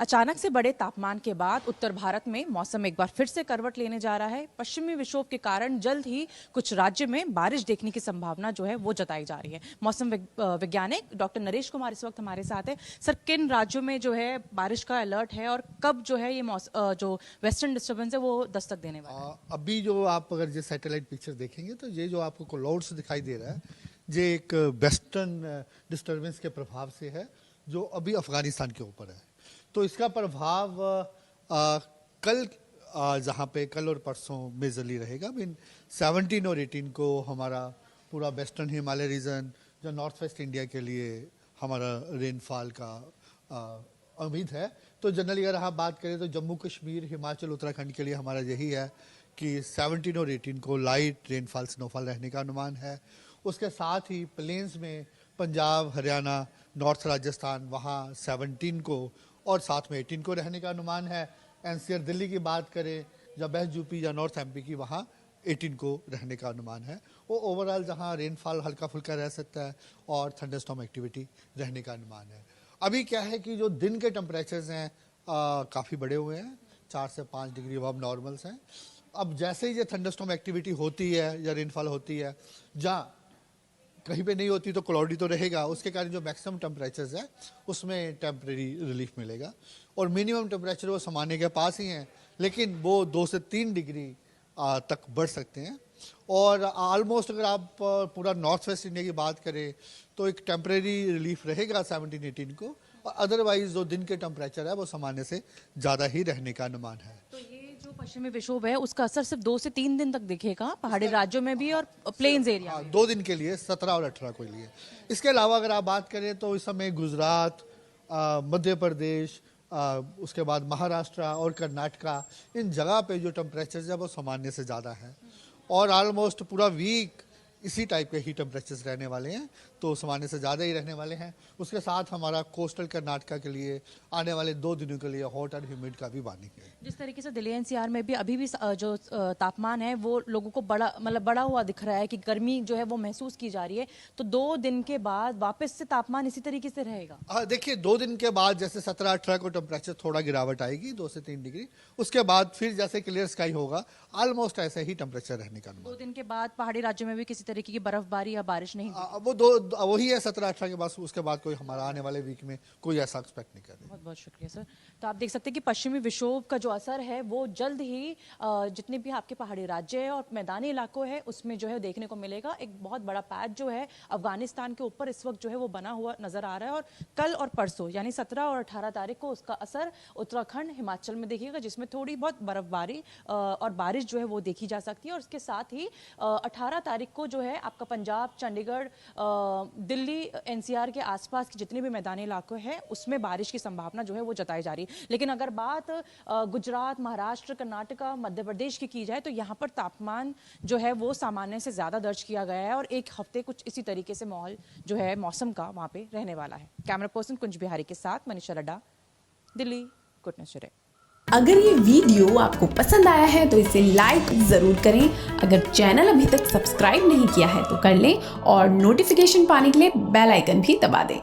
अचानक से बड़े तापमान के बाद उत्तर भारत में मौसम एक बार फिर से करवट लेने जा रहा है। पश्चिमी विक्षोभ के कारण जल्द ही कुछ राज्य में बारिश देखने की संभावना जो है वो जताई जा रही है। मौसम वैज्ञानिक डॉक्टर नरेश कुमार इस वक्त हमारे साथ है। सर, किन राज्यों में जो है बारिश का अलर्ट है और कब जो है ये जो वेस्टर्न डिस्टर्बेंस है वो दस्तक देने वाला है? अभी जो आप अगर ये सैटेलाइट पिक्चर देखेंगे तो ये जो आपको क्लाउड्स दिखाई दे रहा है ये एक वेस्टर्न डिस्टर्बेंस के प्रभाव से है जो अभी अफगानिस्तान के ऊपर है। तो इसका प्रभाव कल जहाँ पे कल और परसों मेजरली रहेगा। मीन 17 और 18 को हमारा पूरा वेस्टर्न हिमालय रीजन जो नॉर्थ वेस्ट इंडिया के लिए हमारा रेनफॉल का उम्मीद है। तो जनरली अगर आप बात करें तो जम्मू कश्मीर, हिमाचल, उत्तराखंड के लिए हमारा यही है कि 17 और 18 को लाइट रेनफॉल स्नोफॉल रहने का अनुमान है। उसके साथ ही प्लेन्स में पंजाब, हरियाणा, नॉर्थ राजस्थान वहाँ 17 को और साथ में 18 को रहने का अनुमान है। एनसीआर दिल्ली की बात करें या वेस्ट यूपी या नॉर्थ एमपी की वहाँ 18 को रहने का अनुमान है। वो ओवरऑल जहाँ रेनफॉल हल्का फुल्का रह सकता है और थंडरस्टॉर्म एक्टिविटी रहने का अनुमान है। अभी क्या है कि जो दिन के टेम्परेचर्स हैं काफ़ी बड़े हुए हैं, 4 से 5 डिग्री अब नॉर्मल्स हैं। अब जैसे ही ये थंडरस्टॉर्म एक्टिविटी होती है या रेनफॉल होती है, जहाँ कहीं पे नहीं होती तो क्लाउडी तो रहेगा, उसके कारण जो मैक्सिमम टेम्परेचर्स है उसमें टेम्परेरी रिलीफ मिलेगा और मिनिमम टेम्परेचर वो सामान्य के पास ही हैं, लेकिन वो 2 से 3 डिग्री तक बढ़ सकते हैं। और ऑलमोस्ट अगर आप पूरा नॉर्थ वेस्ट इंडिया की बात करें तो एक टेम्परेरी रिलीफ रहेगा 17-18 को, और अदरवाइज जो दिन के टेम्परेचर है वो सामान्य से ज़्यादा ही रहने का अनुमान है। तो ये जो पश्चिमी विक्षोभ है उसका असर सिर्फ 2 से 3 दिन तक दिखेगा पहाड़ी राज्यों में भी और प्लेन्स एरिया में? 2 दिन के लिए, 17 और 18 के लिए। इसके अलावा अगर आप बात करें तो इस समय गुजरात, मध्य प्रदेश, उसके बाद महाराष्ट्र और कर्नाटका, इन जगह पे जो टेम्परेचर है वो सामान्य से ज़्यादा है और ऑलमोस्ट पूरा वीक इसी टाइप के ही टेम्परेचर्स रहने वाले हैं, तो सामान्य से ज़्यादा ही रहने वाले हैं। उसके साथ हमारा कोस्टल कर्नाटका के लिए आने वाले 2 दिनों के लिए हॉट और ह्यूमिड का भी वार्निंग है। जिस तरीके से दिल्ली एनसीआर में भी अभी भी जो तापमान है वो लोगों को बड़ा हुआ दिख रहा है कि गर्मी जो है वो महसूस की जा रही है, तो 2 दिन के बाद वापस से तापमान इसी तरीके से रहेगा? हाँ, देखिए 2 दिन के बाद जैसे 17-18 को टेम्परेचर थोड़ा गिरावट आएगी 2 से 3 डिग्री, उसके बाद फिर जैसे क्लियर स्काई होगा ऑलमोस्ट ऐसे ही टेम्परेचर रहने का। 2 दिन के बाद पहाड़ी राज्यों में भी किसी तरीके की बर्फबारी या बारिश नहीं? वो वही है 17-18 के बाद, उसके बाद कोई हमारा आने वाले वीक में कोई ऐसा एक्सपेक्ट नहीं कर रहे। बहुत बहुत शुक्रिया सर। तो आप देख सकते हैं कि पश्चिमी विक्षोभ का जो असर है वो जल्द ही जितने भी आपके पहाड़ी राज्य है और मैदानी इलाकों है उसमें जो है देखने को मिलेगा। एक बहुत बड़ा पैच जो है अफगानिस्तान के ऊपर इस वक्त जो है वो बना हुआ नजर आ रहा है और कल और परसों यानी 17 और 18 तारीख को उसका असर उत्तराखंड, हिमाचल में देखिएगा, जिसमें थोड़ी बहुत बर्फबारी और बारिश जो है वो देखी जा सकती है। और इसके साथ ही 18 तारीख को जो है आपका पंजाब, चंडीगढ़, दिल्ली एनसीआर के आसपास के जितने भी मैदानी इलाके हैं उसमें बारिश की संभावना जो है वो जताई जा रही है। लेकिन अगर बात गुजरात, महाराष्ट्र, कर्नाटका, मध्य प्रदेश की जाए तो यहाँ पर तापमान जो है वो सामान्य से ज्यादा दर्ज किया गया है और एक हफ्ते कुछ इसी तरीके से माहौल जो है मौसम का वहां पे रहने वाला है। कैमरा पर्सन कुंज बिहारी के साथ Manisha Ladda, Delhi, good news today. अगर ये वीडियो आपको पसंद आया है तो इसे लाइक ज़रूर करें। अगर चैनल अभी तक सब्सक्राइब नहीं किया है तो कर लें और नोटिफिकेशन पाने के लिए बेल आइकन भी दबा दें।